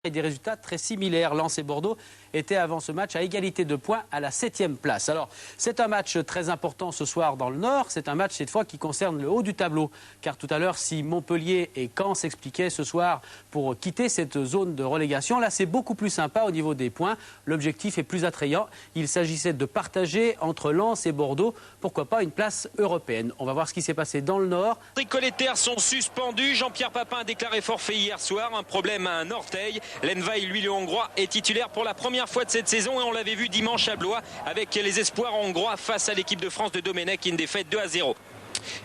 Et des résultats très similaires. Lens et Bordeaux étaient avant ce match à égalité de points à la 7e place. Alors, c'est un match très important ce soir dans le Nord. C'est un match cette fois qui concerne le haut du tableau. Car tout à l'heure, si Montpellier et Caen s'expliquaient ce soir pour quitter cette zone de relégation, là c'est beaucoup plus sympa au niveau des points. L'objectif est plus attrayant. Il s'agissait de partager entre Lens et Bordeaux, pourquoi pas une place européenne. On va voir ce qui s'est passé dans le Nord. Les collétaires sont suspendus. Jean-Pierre Papin a déclaré forfait hier soir. Un problème à un orteil. L'Envaï, lui, le Hongrois, est titulaire pour la première fois de cette saison et on l'avait vu dimanche à Blois avec les espoirs hongrois face à l'équipe de France de Domenech, une défaite 2-0.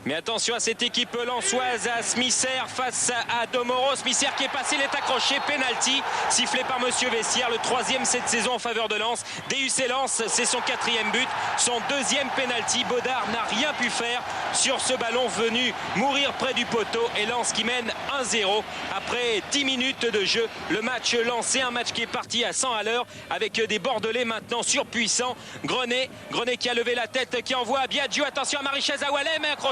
Mais attention à cette équipe lensoise, à Smisser face à Domoro. Smisser qui est passé, il est accroché, penalty sifflé par Monsieur Vessière, le 3e cette saison en faveur de Lens. DUC Lens, c'est son 4e but, son 2e penalty. Bodard n'a rien pu faire sur ce ballon venu mourir près du poteau et Lens qui mène 1-0 après 10 minutes de jeu. Le match lancé, un match qui est parti à 100 à l'heure avec des Bordelais maintenant surpuissants. Grenet qui a levé la tête, qui envoie à Biagio. Attention à Marichès, à Wallem, accroché.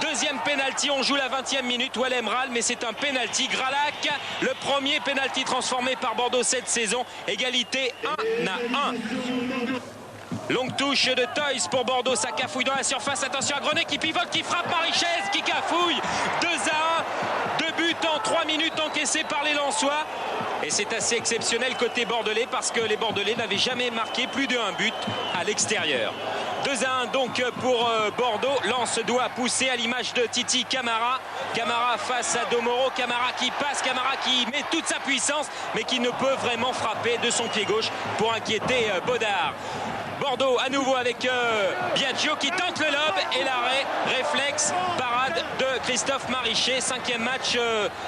2e penalty, on joue la 20e minute. Wallem râle, mais c'est un penalty. Gralac, le premier penalty transformé par Bordeaux cette saison. Égalité 1-1. Longue touche de Toys pour Bordeaux, ça cafouille dans la surface. Attention à Grenet qui pivote, qui frappe Marichès, qui cafouille. 2-1, 2 buts en 3 minutes encaissés par les Lensois. Et c'est assez exceptionnel côté bordelais parce que les Bordelais n'avaient jamais marqué plus de 1 but à l'extérieur. 2-1 donc pour Bordeaux. Lens doit pousser à l'image de Titi Camara. Camara face à Domoro. Camara qui passe, Camara qui met toute sa puissance mais qui ne peut vraiment frapper de son pied gauche pour inquiéter Bodard. Bordeaux à nouveau avec Biagio qui tente le lob et l'arrêt, réflexe, parade de Christophe Marichet. 5e match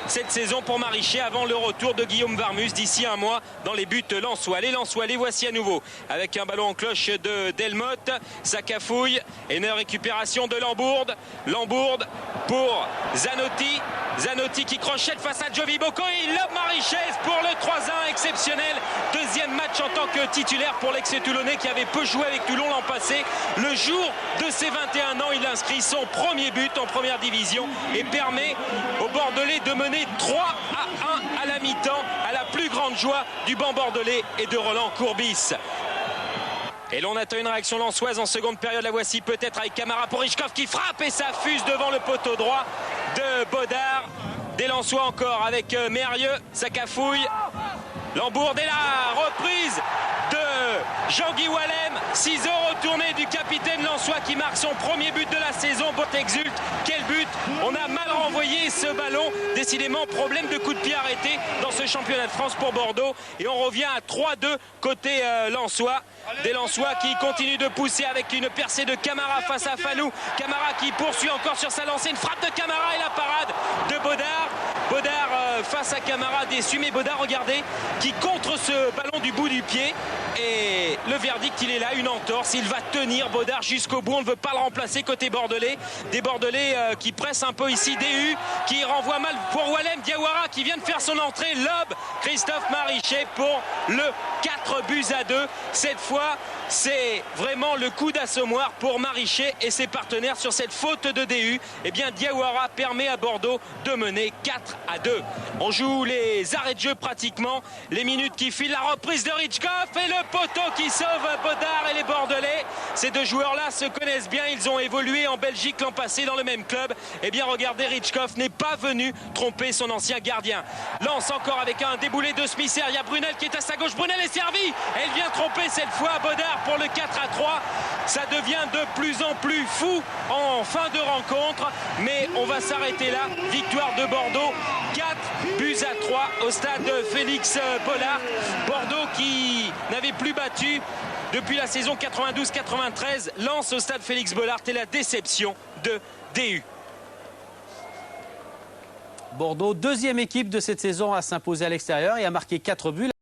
cette saison pour Marichet avant le retour de Guillaume Varmus d'ici un mois dans les buts lensois. Les Lensois, les voici à nouveau avec un ballon en cloche de Delmotte. Ça cafouille et une récupération de Lambourde. Lambourde pour Zanotti. Zanotti qui crochette face à Jovi Bocco et il lobe Marichès pour le 3-1 exceptionnel. 2e match en tant que titulaire pour l'ex-Toulonnais qui avait peu joué avec Toulon l'an passé. Le jour de ses 21 ans, il inscrit son premier but en première division et permet aux Bordelais de mener 3-1 à la mi-temps, à la plus grande joie du banc bordelais et de Roland Courbis. Et l'on attend une réaction lensoise en seconde période. La voici peut-être avec Camara pour Richkov qui frappe et ça fuse devant le poteau droit de Bodard. Des Lensois encore avec Mérieux, ça cafouille. Lambourde et la reprise de Jean-Guy Wallem. 6 heures retourné du capitaine lensois qui marque son premier but de la saison. Bot exulte, quel but! On a mal renvoyé ce ballon. Décidément, problème de coup de pied arrêté dans ce championnat de France pour Bordeaux. Et on revient à 3-2 côté lensois. Des Lensois qui continuent de pousser avec une percée de Camara face à Fanou. Camara qui poursuit encore sur sa lancée. Une frappe de Camara et la parade de Bodard. Bodard face à Camara déçu. Mais Bodard, regardez, qui contre ce ballon du bout du pied. Et le verdict, il est là, une entorse. Il va tenir Bodard jusqu'au bout. On ne veut pas le remplacer côté bordelais. Des Bordelais qui pressent un peu ici. DU qui renvoie mal pour Wallem. Diawara qui vient de faire son entrée. Lob Christophe Marichet pour le 4-2. Cette fois, c'est vraiment le coup d'assommoir pour Marichet et ses partenaires sur cette faute de DU. Eh bien, Diawara permet à Bordeaux de mener 4-2. On joue les arrêts de jeu pratiquement, les minutes qui filent, la reprise de Richkov et le poteau qui sauve Bodard et les Bordelais. Ces deux joueurs-là se connaissent bien, ils ont évolué en Belgique l'an passé dans le même club. Eh bien, regardez, Richkov n'est pas venu tromper son ancien gardien. Lance encore avec un déboulé de Smisser. Il y a Brunel qui est à sa gauche. Brunel est servi. Elle vient tromper cette fois Bodard pour le 4-3. Ça devient de plus en plus fou en fin de rencontre. Mais on va s'arrêter là. Victoire de Bordeaux. 4-3 au stade Félix Bollard. Bordeaux qui n'avait plus battu depuis la saison 92-93. Lance au stade Félix Bollard et la déception de DU. Bordeaux, 2e équipe de cette saison à s'imposer à l'extérieur et à marquer 4 buts.